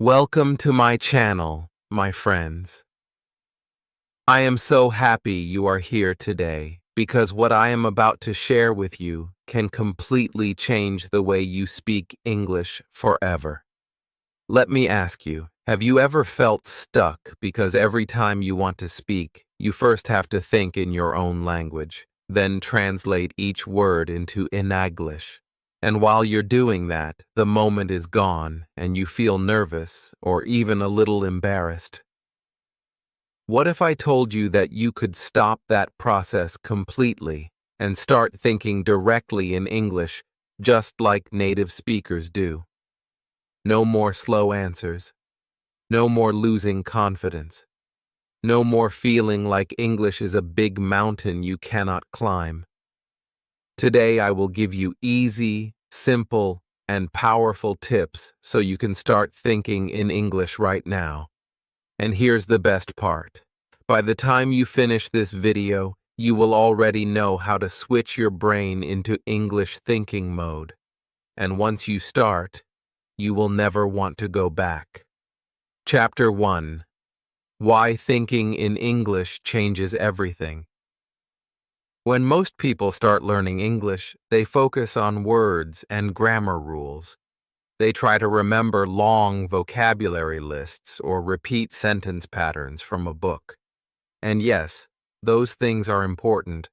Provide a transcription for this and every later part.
Welcome to my channel, my friends. I am so happy you are here today because what I am about to share with you can completely change the way you speak English forever. Let me ask you, have you ever felt stuck because every time you want to speak, you first have to think in your own language, then translate each word into Inaglish? And while you're doing that, the moment is gone and you feel nervous or even a little embarrassed. What if I told you that you could stop that process completely and start thinking directly in English just like native speakers do? No more slow answers. No more losing confidence. No more feeling like English is a big mountain you cannot climb. Today I will give you easy, simple, and powerful tips so you can start thinking in English right now. And here's the best part. By the time you finish this video, you will already know how to switch your brain into English thinking mode. And once you start, you will never want to go back. Chapter 1. Why thinking in English changes everything. When most people start learning English, they focus on words and grammar rules. They try to remember long vocabulary lists or repeat sentence patterns from a book. And yes, those things are important.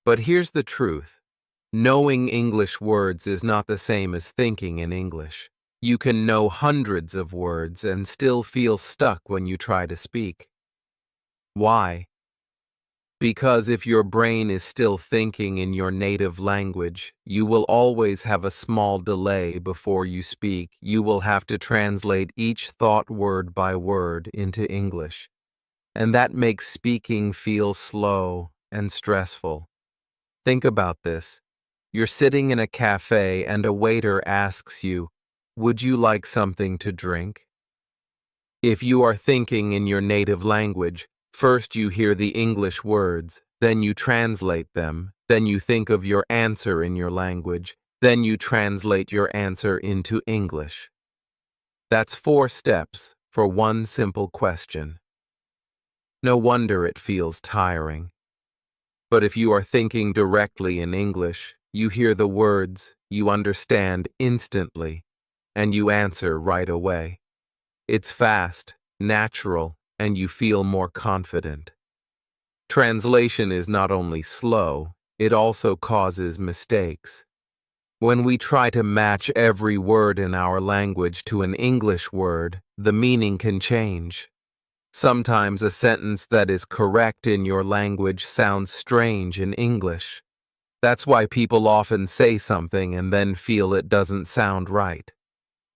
But here's the truth. Knowing English words is not the same as thinking in English. You can know hundreds of words and still feel stuck when you try to speak. Why? Because if your brain is still thinking in your native language, you will always have a small delay before you speak. You will have to translate each thought word by word into English. And that makes speaking feel slow and stressful. Think about this. You're sitting in a cafe and a waiter asks you, "Would you like something to drink?" If you are thinking in your native language, first you hear the English words, then you translate them, then you think of your answer in your language, then you translate your answer into English. That's 4 steps for one simple question. No wonder it feels tiring. But if you are thinking directly in English, you hear the words, you understand instantly, and you answer right away. It's fast, natural, and you feel more confident. Translation is not only slow, it also causes mistakes. When we try to match every word in our language to an English word, the meaning can change. Sometimes a sentence that is correct in your language sounds strange in English. That's why people often say something and then feel it doesn't sound right.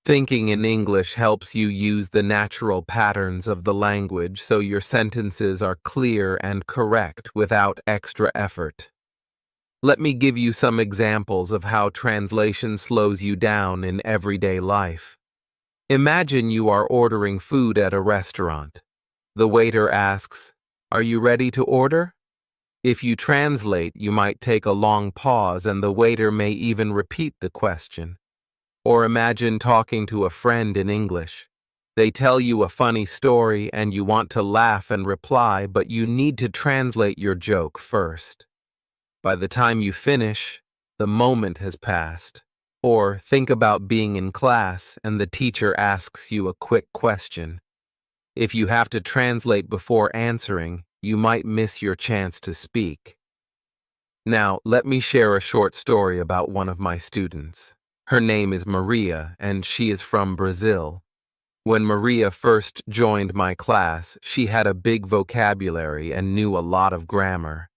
Thinking in English helps you use the natural patterns of the language so your sentences are clear and correct without extra effort. Let me give you some examples of how translation slows you down in everyday life. Imagine you are ordering food at a restaurant. The waiter asks, "Are you ready to order?" If you translate, you might take a long pause and the waiter may even repeat the question. Or imagine talking to a friend in English. They tell you a funny story and you want to laugh and reply, but you need to translate your joke first. By the time you finish, the moment has passed. Or think about being in class and the teacher asks you a quick question. If you have to translate before answering, you might miss your chance to speak. Now, let me share a short story about one of my students. Her name is Maria, and she is from Brazil. When Maria first joined my class, she had a big vocabulary and knew a lot of grammar.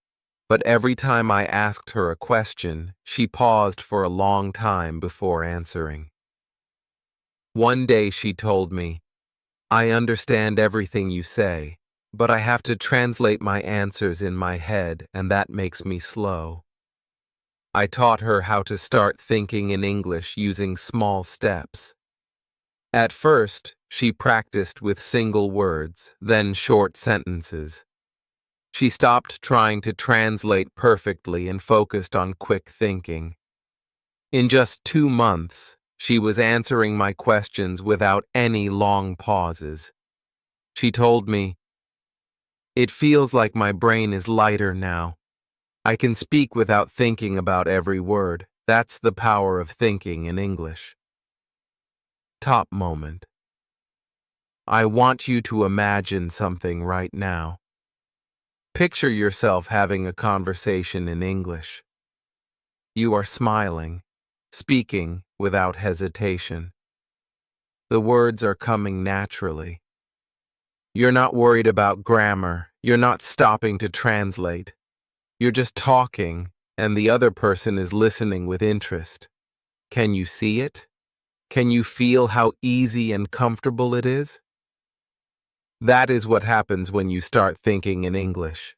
But every time I asked her a question, she paused for a long time before answering. One day she told me, "I understand everything you say, but I have to translate my answers in my head, and that makes me slow." I taught her how to start thinking in English using small steps. At first, she practiced with single words, then short sentences. She stopped trying to translate perfectly and focused on quick thinking. In just 2 months, She was answering my questions without any long pauses. She told me, "It feels like my brain is lighter now. I can speak without thinking about every word. That's the power of thinking in English." Top moment. I want you to imagine something right now. Picture yourself having a conversation in English. You are smiling, speaking without hesitation. The words are coming naturally. You're not worried about grammar. You're not stopping to translate. You're just talking, and the other person is listening with interest. Can you see it? Can you feel how easy and comfortable it is? That is what happens when you start thinking in English.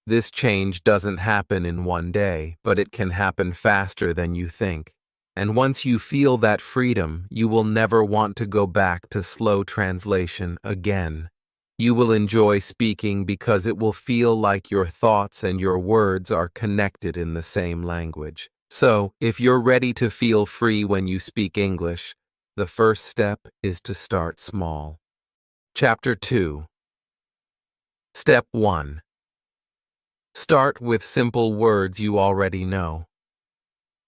This change doesn't happen in one day, but it can happen faster than you think. And once you feel that freedom, you will never want to go back to slow translation again. You will enjoy speaking because it will feel like your thoughts and your words are connected in the same language. So, if you're ready to feel free when you speak English, the first step is to start small. Chapter 2. Step 1. Start with simple words you already know.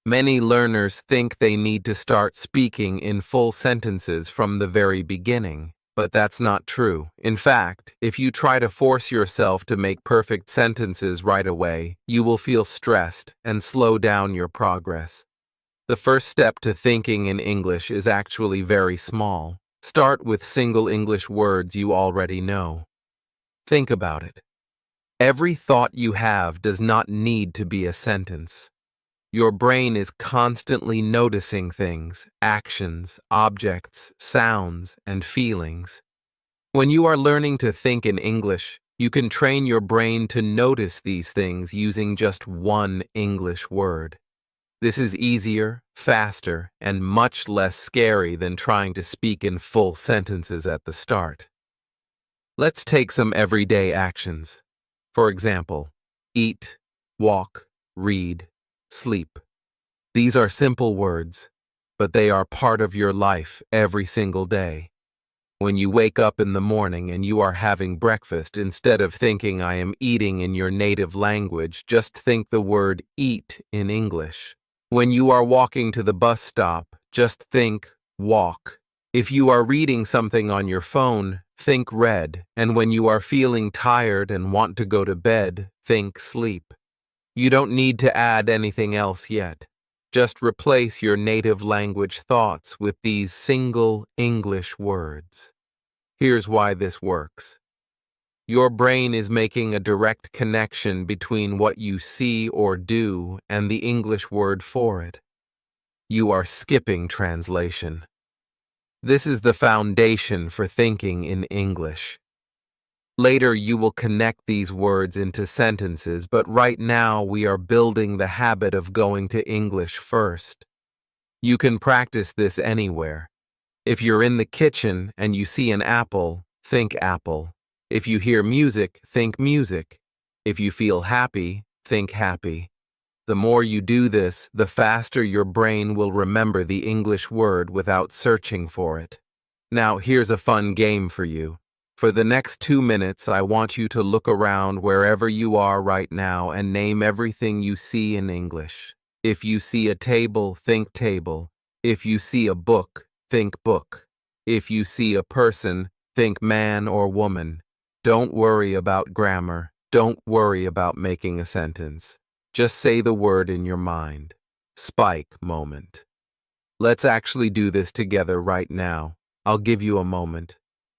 Many learners think they need to start speaking in full sentences from the very beginning, but that's not true. In fact, if you try to force yourself to make perfect sentences right away, you will feel stressed and slow down your progress. The first step to thinking in English is actually very small. Start with single English words you already know. Think about it. Every thought you have does not need to be a sentence. Your brain is constantly noticing things, actions, objects, sounds, and feelings. When you are learning to think in English, you can train your brain to notice these things using just one English word. This is easier, faster, and much less scary than trying to speak in full sentences at the start. Let's take some everyday actions. For example, eat, walk, read, sleep. These are simple words, but they are part of your life every single day. When you wake up in the morning and you are having breakfast, instead of thinking I am eating in your native language, just think the word eat in English. When you are walking to the bus stop, just think walk. If you are reading something on your phone, think read. And when you are feeling tired and want to go to bed, think sleep. You don't need to add anything else yet. Just replace your native language thoughts with these single English words. Here's why this works. Your brain is making a direct connection between what you see or do and the English word for it. You are skipping translation. This is the foundation for thinking in English. Later, you will connect these words into sentences, but right now we are building the habit of going to English first. You can practice this anywhere. If you're in the kitchen and you see an apple, think apple. If you hear music, think music. If you feel happy, think happy. The more you do this, the faster your brain will remember the English word without searching for it. Now, here's a fun game for you. For the next 2 minutes, I want you to look around wherever you are right now and name everything you see in English. If you see a table, think table. If you see a book, think book. If you see a person, think man or woman. Don't worry about grammar. Don't worry about making a sentence. Just say the word in your mind. Spike moment. Let's actually do this together right now. I'll give you a moment.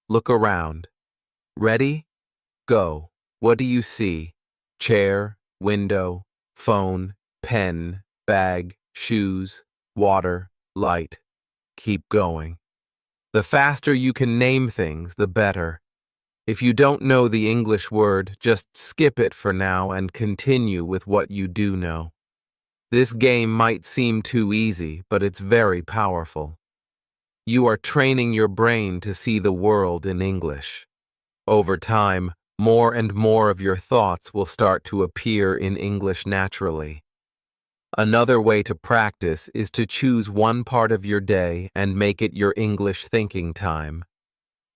Look around. Ready? Go. What do you see? Chair, window, phone, pen, bag, shoes, water, light. Keep going. The faster you can name things, the better. If you don't know the English word, just skip it for now and continue with what you do know. This game might seem too easy, but it's very powerful. You are training your brain to see the world in English. Over time, more and more of your thoughts will start to appear in English naturally. Another way to practice is to choose one part of your day and make it your English thinking time.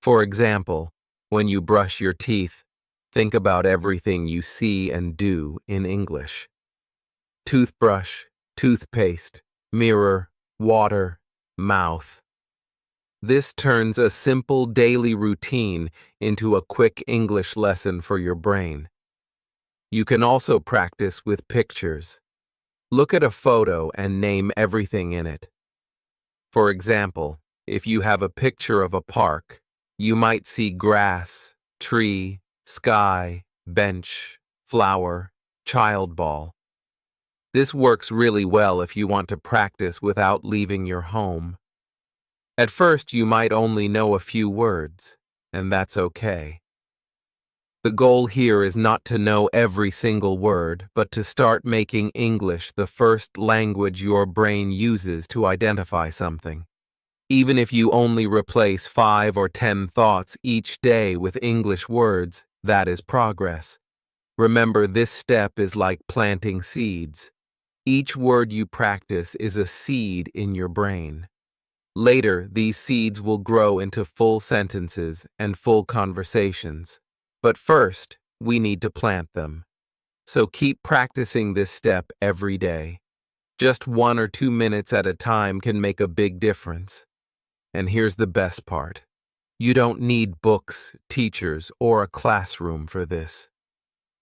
For example, when you brush your teeth, think about everything you see and do in English. Toothbrush, toothpaste, mirror, water, mouth. This turns a simple daily routine into a quick English lesson for your brain. You can also practice with pictures. Look at a photo and name everything in it. For example, if you have a picture of a park, you might see grass, tree, sky, bench, flower, child ball. This works really well if you want to practice without leaving your home. At first, you might only know a few words, and that's okay. The goal here is not to know every single word, but to start making English the first language your brain uses to identify something. Even if you only replace 5 or 10 thoughts each day with English words, that is progress. Remember, this step is like planting seeds. Each word you practice is a seed in your brain. Later, these seeds will grow into full sentences and full conversations. But first, we need to plant them. So keep practicing this step every day. Just 1 or 2 minutes at a time can make a big difference. And here's the best part. You don't need books, teachers, or a classroom for this.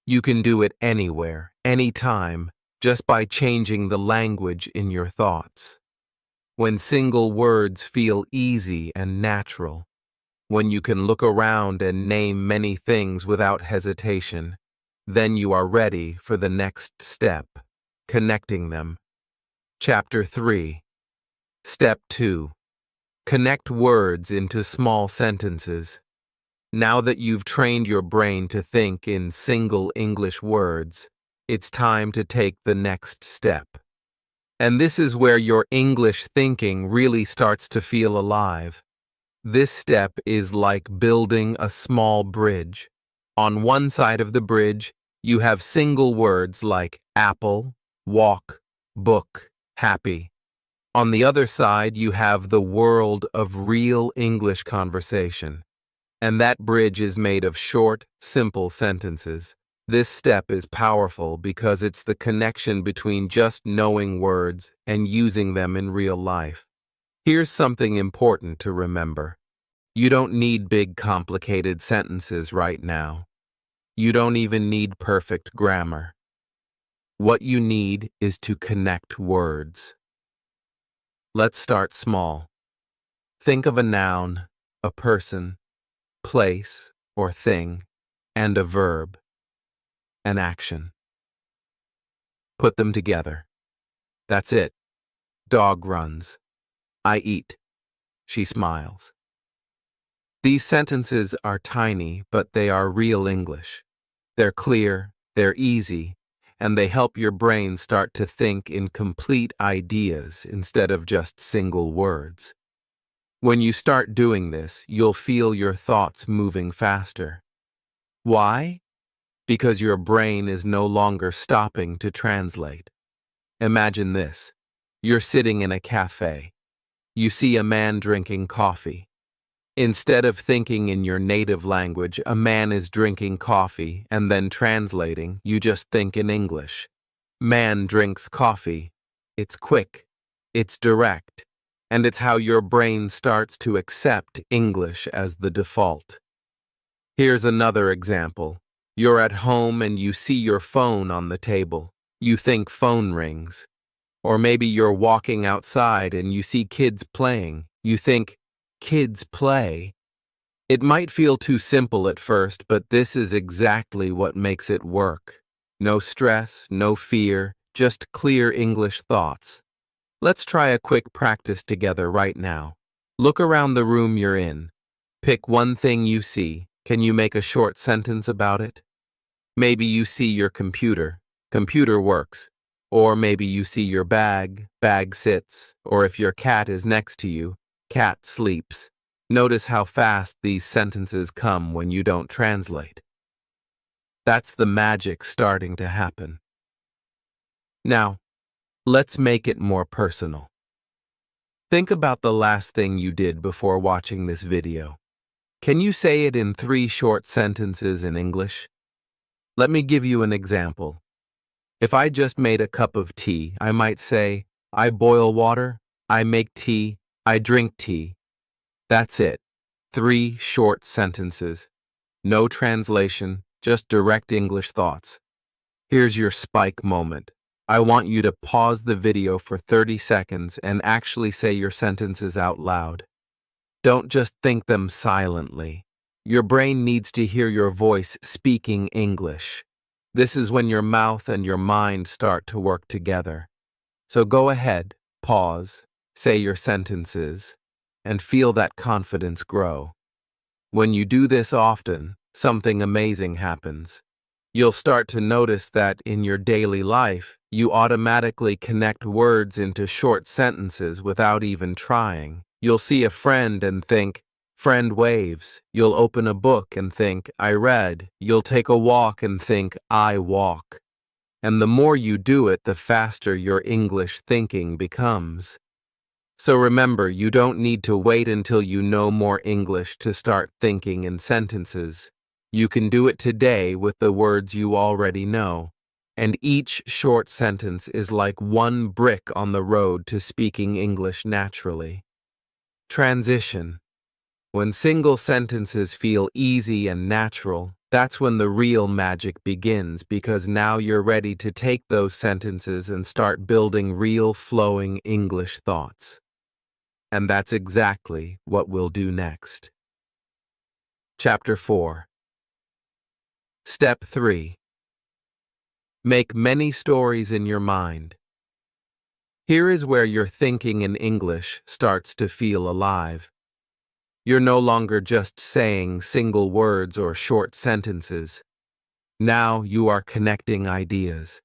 You can do it anywhere, anytime, just by changing the language in your thoughts. When single words feel easy and natural, when you can look around and name many things without hesitation, then you are ready for the next step, connecting them. Chapter 3. Step 2. Connect words into small sentences. Now that you've trained your brain to think in single English words, it's time to take the next step. And this is where your English thinking really starts to feel alive. This step is like building a small bridge. On one side of the bridge, you have single words like apple, walk, book, happy. On the other side, you have the world of real English conversation. And that bridge is made of short, simple sentences. This step is powerful because it's the connection between just knowing words and using them in real life. Here's something important to remember. You don't need big, complicated sentences right now. You don't even need perfect grammar. What you need is to connect words. Let's start small. Think of a noun, a person, place or thing, and a verb, an action. Put them together. That's it. Dog runs. I eat. She smiles. These sentences are tiny, but they are real English. They're clear, they're easy, and they help your brain start to think in complete ideas instead of just single words. When you start doing this, you'll feel your thoughts moving faster. Why? Because your brain is no longer stopping to translate. Imagine this. You're sitting in a cafe. You see a man drinking coffee. Instead of thinking in your native language, a man is drinking coffee and then translating, you just think in English. Man drinks coffee. It's quick. It's direct. And it's how your brain starts to accept English as the default. Here's another example. You're at home and you see your phone on the table. You think phone rings. Or maybe you're walking outside and you see kids playing. You think, kids play. It might feel too simple at first, but this is exactly what makes it work. No stress, no fear, just clear English thoughts. Let's try a quick practice together right now. Look around the room you're in. Pick one thing you see. Can you make a short sentence about it? Maybe you see your computer. Computer works. Or maybe you see your bag. Bag sits. Or if your cat is next to you, cat sleeps. Notice how fast these sentences come when you don't translate. That's the magic starting to happen. Now, Let's make it more personal. Think about the last thing you did before watching this video. Can you say it in 3 short sentences in English? Let me give you an example. If I just made a cup of tea, I might say, I boil water, I make tea, I drink tea. That's it. 3 short sentences. No translation, just direct English thoughts. Here's your spike moment. I want you to pause the video for 30 seconds and actually say your sentences out loud. Don't just think them silently. Your brain needs to hear your voice speaking English. This is when your mouth and your mind start to work together. So go ahead, pause, say your sentences, and feel that confidence grow. When you do this often, something amazing happens. You'll start to notice that in your daily life, you automatically connect words into short sentences without even trying. You'll see a friend and think, friend waves. You'll open a book and think, I read. You'll take a walk and think, I walk. And the more you do it, the faster your English thinking becomes. So remember, you don't need to wait until you know more English to start thinking in sentences. You can do it today with the words you already know. And each short sentence is like one brick on the road to speaking English naturally. Transition. When single sentences feel easy and natural, that's when the real magic begins, because now you're ready to take those sentences and start building real flowing English thoughts. And that's exactly what we'll do next. Chapter 4. Step 3. Make many stories in your mind. Here is where your thinking in English starts to feel alive. You're no longer just saying single words or short sentences. Now you are connecting ideas.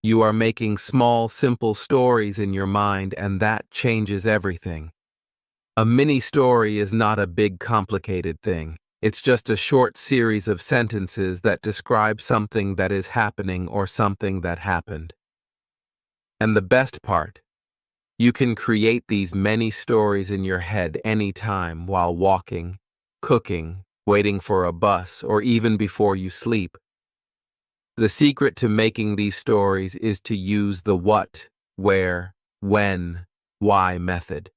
You are making small, simple stories in your mind, and that changes everything. A mini story is not a big, complicated thing. It's just a short series of sentences that describe something that is happening or something that happened. And the best part, you can create these many stories in your head anytime while walking, cooking, waiting for a bus, or even before you sleep. The secret to making these stories is to use the what, where, when, why method.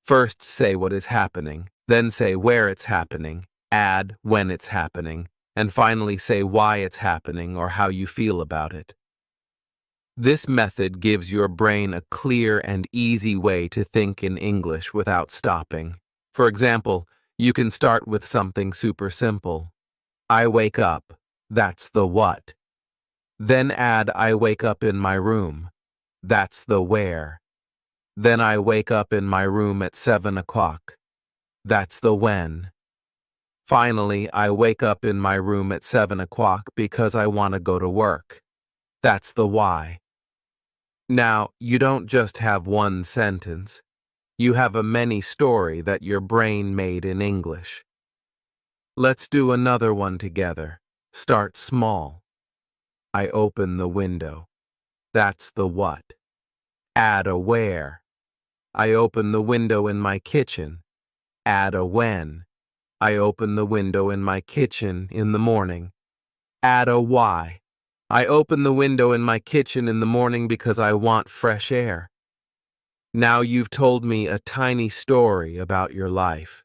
First, say what is happening, then say where it's happening, add when it's happening, and finally say why it's happening or how you feel about it. This method gives your brain a clear and easy way to think in English without stopping. For example, you can start with something super simple. I wake up. That's the what. Then add I wake up in my room. That's the where. Then I wake up in my room at 7 o'clock. That's the when. Finally, I wake up in my room at 7 o'clock because I want to go to work. That's the why. Now, you don't just have one sentence. You have a mini story that your brain made in English. Let's do another one together. Start small. I open the window. That's the what. Add a where. I open the window in my kitchen. Add a when. I open the window in my kitchen in the morning. Add a why. I open the window in my kitchen in the morning because I want fresh air. Now you've told me a tiny story about your life.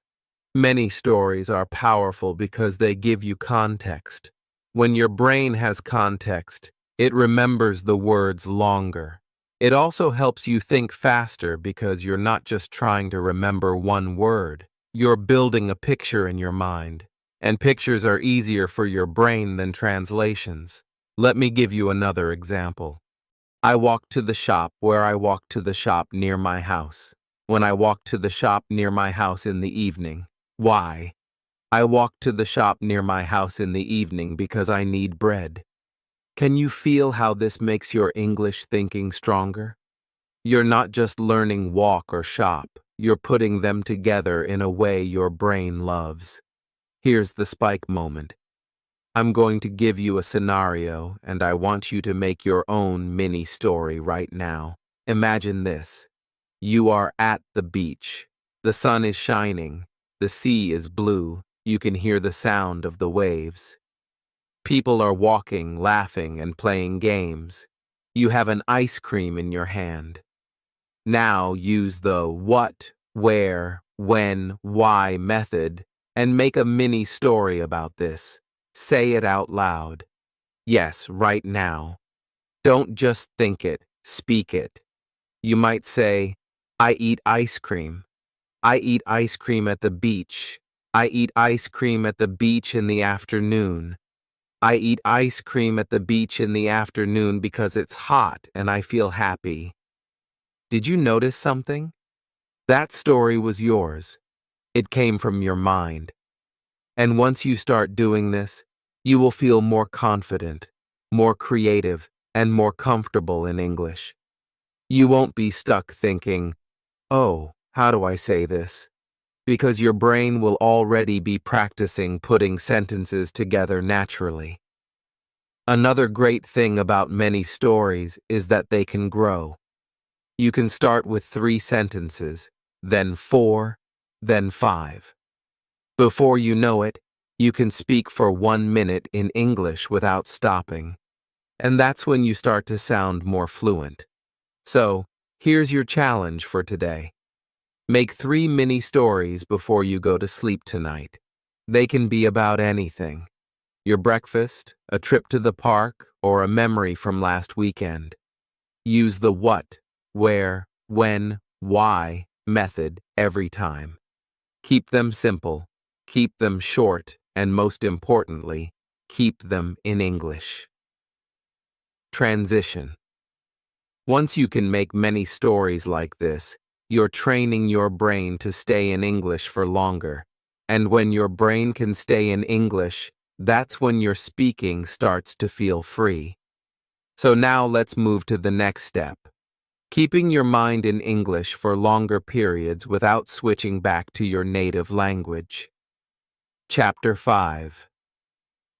Many stories are powerful because they give you context. When your brain has context, it remembers the words longer. It also helps you think faster because you're not just trying to remember one word. You're building a picture in your mind, and pictures are easier for your brain than translations. Let me give you another example. I walked to the shop where I walked to the shop near my house. When I walked to the shop near my house in the evening. Why? I walked to the shop near my house in the evening because I need bread. Can you feel how this makes your English thinking stronger? You're not just learning walk or shop. You're putting them together in a way your brain loves. Here's the spike moment. I'm going to give you a scenario, and I want you to make your own mini story right now. Imagine this. You are at the beach. The sun is shining. The sea is blue. You can hear the sound of the waves. People are walking, laughing, and playing games. You have an ice cream in your hand. Now use the what, where, when, why method and make a mini story about this. Say it out loud. Yes, right now. Don't just think it, speak it. You might say, I eat ice cream. I eat ice cream at the beach. I eat ice cream at the beach in the afternoon. I eat ice cream at the beach in the afternoon because it's hot and I feel happy. Did you notice something? That story was yours. It came from your mind. And once you start doing this, you will feel more confident, more creative, and more comfortable in English. You won't be stuck thinking, oh, how do I say this? Because your brain will already be practicing putting sentences together naturally. Another great thing about many stories is that they can grow. You can start with 3 sentences, then 4, then 5. Before you know it, you can speak for 1 minute in English without stopping. And that's when you start to sound more fluent. So, here's your challenge for today. Make 3 mini stories before you go to sleep tonight. They can be about anything. Your breakfast, a trip to the park, or a memory from last weekend. Use the what, where, when, why method every time. Keep them simple, keep them short, and most importantly, keep them in English. Transition. Once you can make many stories like this, you're training your brain to stay in English for longer. And when your brain can stay in English, that's when your speaking starts to feel free. So now let's move to the next step. Keeping your mind in English for longer periods without switching back to your native language. Chapter 5.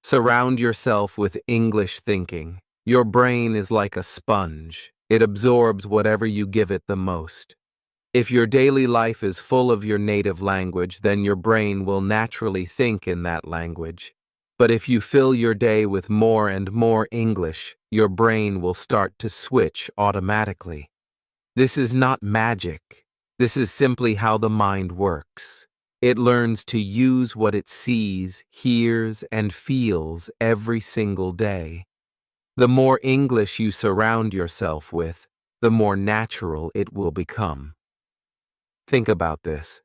Surround yourself with English thinking. Your brain is like a sponge. It absorbs whatever you give it the most. If your daily life is full of your native language, then your brain will naturally think in that language. But if you fill your day with more and more English, your brain will start to switch automatically. This is not magic. This is simply how the mind works. It learns to use what it sees, hears, and feels every single day. The more English you surround yourself with, the more natural it will become. Think about this.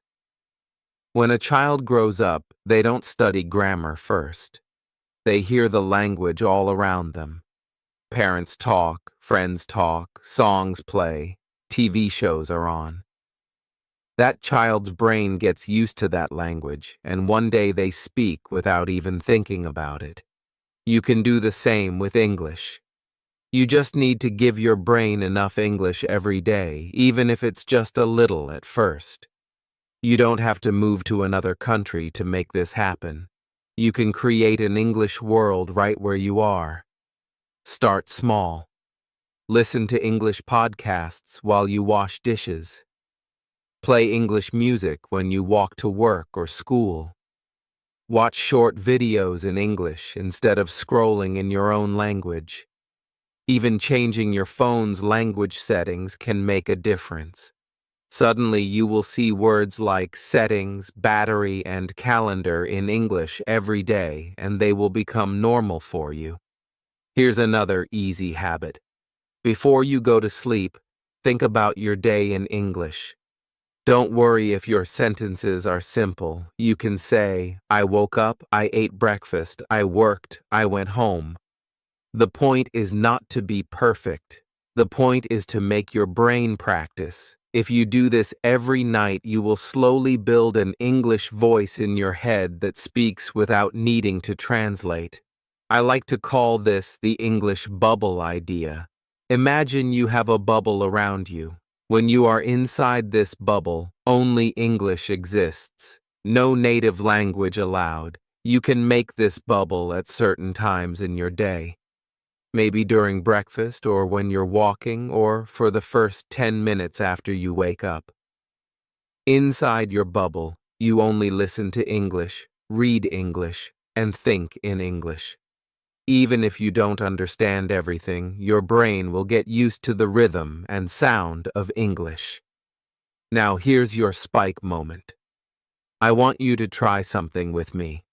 When a child grows up, they don't study grammar first. They hear the language all around them. Parents talk, friends talk, songs play, TV shows are on. That child's brain gets used to that language, and one day they speak without even thinking about it. You can do the same with English. You just need to give your brain enough English every day, even if it's just a little at first. You don't have to move to another country to make this happen. You can create an English world right where you are. Start small. Listen to English podcasts while you wash dishes. Play English music when you walk to work or school. Watch short videos in English instead of scrolling in your own language. Even changing your phone's language settings can make a difference. Suddenly you will see words like settings, battery, and calendar in English every day, and they will become normal for you. Here's another easy habit. Before you go to sleep, think about your day in English. Don't worry if your sentences are simple. You can say, I woke up, I ate breakfast, I worked, I went home. The point is not to be perfect. The point is to make your brain practice. If you do this every night, you will slowly build an English voice in your head that speaks without needing to translate. I like to call this the English bubble idea. Imagine you have a bubble around you. When you are inside this bubble, only English exists. No native language allowed. You can make this bubble at certain times in your day. Maybe during breakfast or when you're walking or for the first 10 minutes after you wake up. Inside your bubble, you only listen to English, read English, and think in English. Even if you don't understand everything, your brain will get used to the rhythm and sound of English. Now here's your spike moment. I want you to try something with me.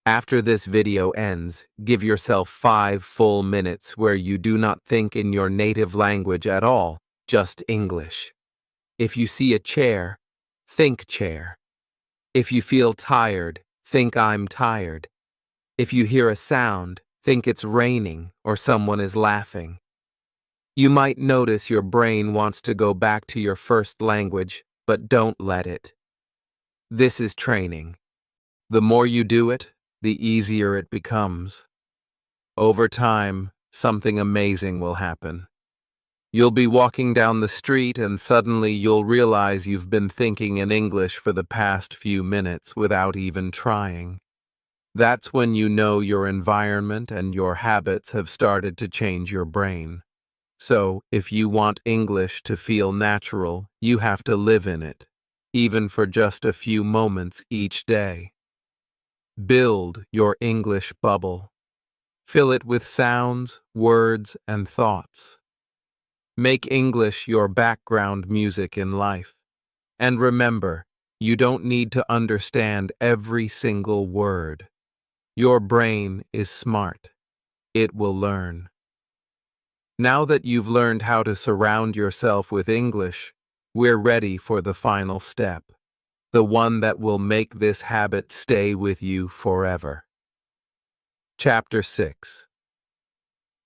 After this video ends, give yourself 5 full minutes where you do not think in your native language at all, just English. If you see a chair, think chair. If you feel tired, think I'm tired. If you hear a sound, think it's raining or someone is laughing. You might notice your brain wants to go back to your first language, but don't let it. This is training. The more you do it, the easier it becomes. Over time, something amazing will happen. You'll be walking down the street and suddenly you'll realize you've been thinking in English for the past few minutes without even trying. That's when you know your environment and your habits have started to change your brain. So, if you want English to feel natural, you have to live in it, even for just a few moments each day. Build your English bubble. Fill it with sounds, words, and thoughts. Make English your background music in life. And remember, you don't need to understand every single word. Your brain is smart. It will learn. Now that you've learned how to surround yourself with English, we're ready for the final step, the one that will make this habit stay with you forever. Chapter 6.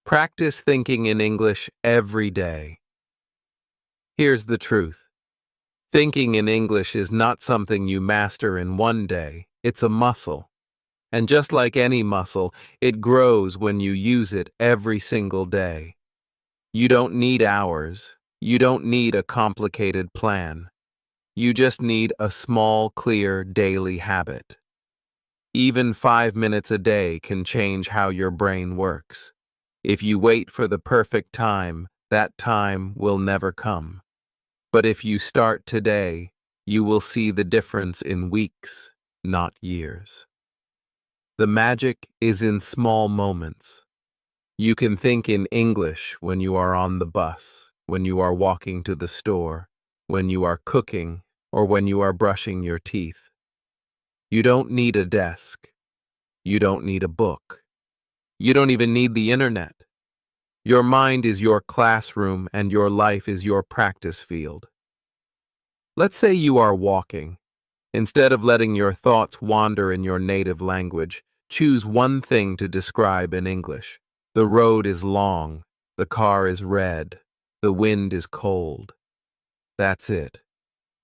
Practice thinking in English every day. Here's the truth. Thinking in English is not something you master in one day, it's a muscle. And just like any muscle, it grows when you use it every single day. You don't need hours. You don't need a complicated plan. You just need a small, clear, daily habit. Even 5 minutes a day can change how your brain works. If you wait for the perfect time, that time will never come. But if you start today, you will see the difference in weeks, not years. The magic is in small moments. You can think in English when you are on the bus, when you are walking to the store, when you are cooking, or when you are brushing your teeth. You don't need a desk. You don't need a book. You don't even need the internet. Your mind is your classroom and your life is your practice field. Let's say you are walking. Instead of letting your thoughts wander in your native language, choose one thing to describe in English. The road is long, the car is red, the wind is cold. That's it.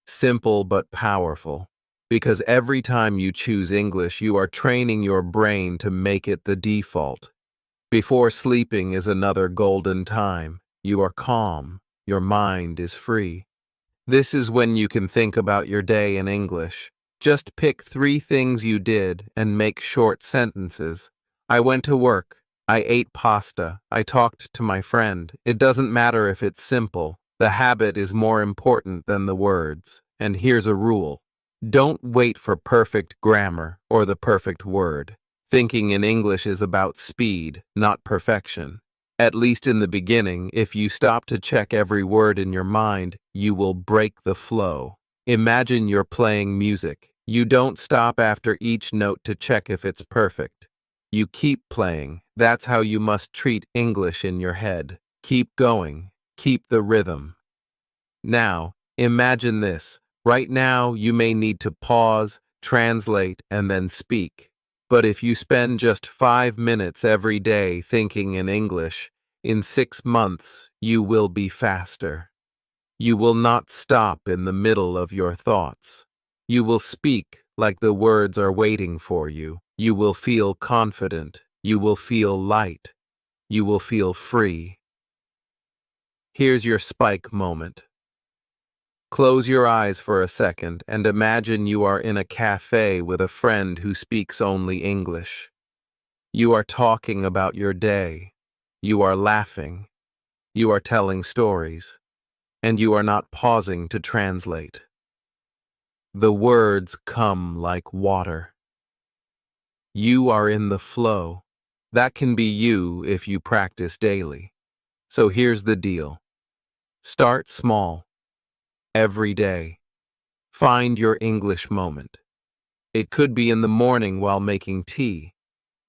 Simple but powerful. Because every time you choose English, you are training your brain to make it the default. Before sleeping is another golden time. You are calm. Your mind is free. This is when you can think about your day in English. Just pick 3 things you did and make short sentences. I went to work. I ate pasta. I talked to my friend. It doesn't matter if it's simple. The habit is more important than the words. And here's a rule. Don't wait for perfect grammar or the perfect word. Thinking in English is about speed, not perfection. At least in the beginning, if you stop to check every word in your mind, you will break the flow. Imagine you're playing music. You don't stop after each note to check if it's perfect. You keep playing. That's how you must treat English in your head. Keep going. Keep the rhythm. Now, imagine this. Right now, you may need to pause, translate, and then speak. But if you spend just 5 minutes every day thinking in English, in 6 months, you will be faster. You will not stop in the middle of your thoughts. You will speak like the words are waiting for you. You will feel confident. You will feel light. You will feel free. Here's your spike moment. Close your eyes for a second and imagine you are in a cafe with a friend who speaks only English. You are talking about your day. You are laughing. You are telling stories. And you are not pausing to translate. The words come like water. You are in the flow. That can be you if you practice daily. So here's the deal. Start small. Every day. Find your English moment. It could be in the morning while making tea.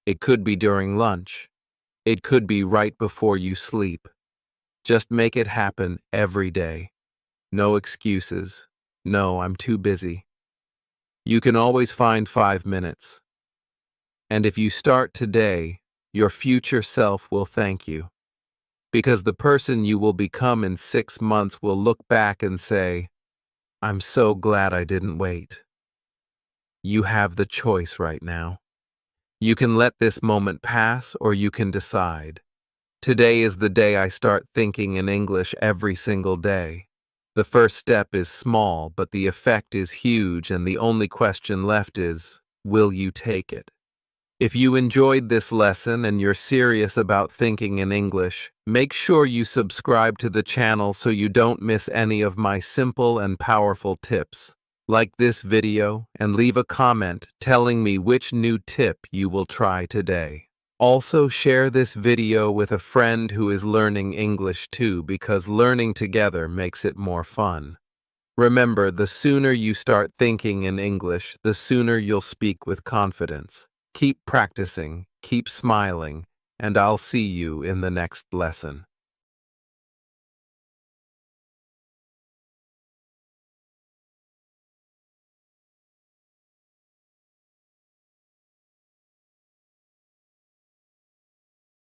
It could be during lunch. It could be right before you sleep. Just make it happen every day. No excuses. No, I'm too busy. You can always find 5 minutes. And if you start today, your future self will thank you. Because the person you will become in 6 months will look back and say, I'm so glad I didn't wait. You have the choice right now. You can let this moment pass or you can decide. Today is the day I start thinking in English every single day. The first step is small, but the effect is huge, and the only question left is, will you take it? If you enjoyed this lesson and you're serious about thinking in English, make sure you subscribe to the channel so you don't miss any of my simple and powerful tips. Like this video and leave a comment telling me which new tip you will try today. Also share this video with a friend who is learning English too, because learning together makes it more fun. Remember, the sooner you start thinking in English, the sooner you'll speak with confidence. Keep practicing, keep smiling, and I'll see you in the next lesson.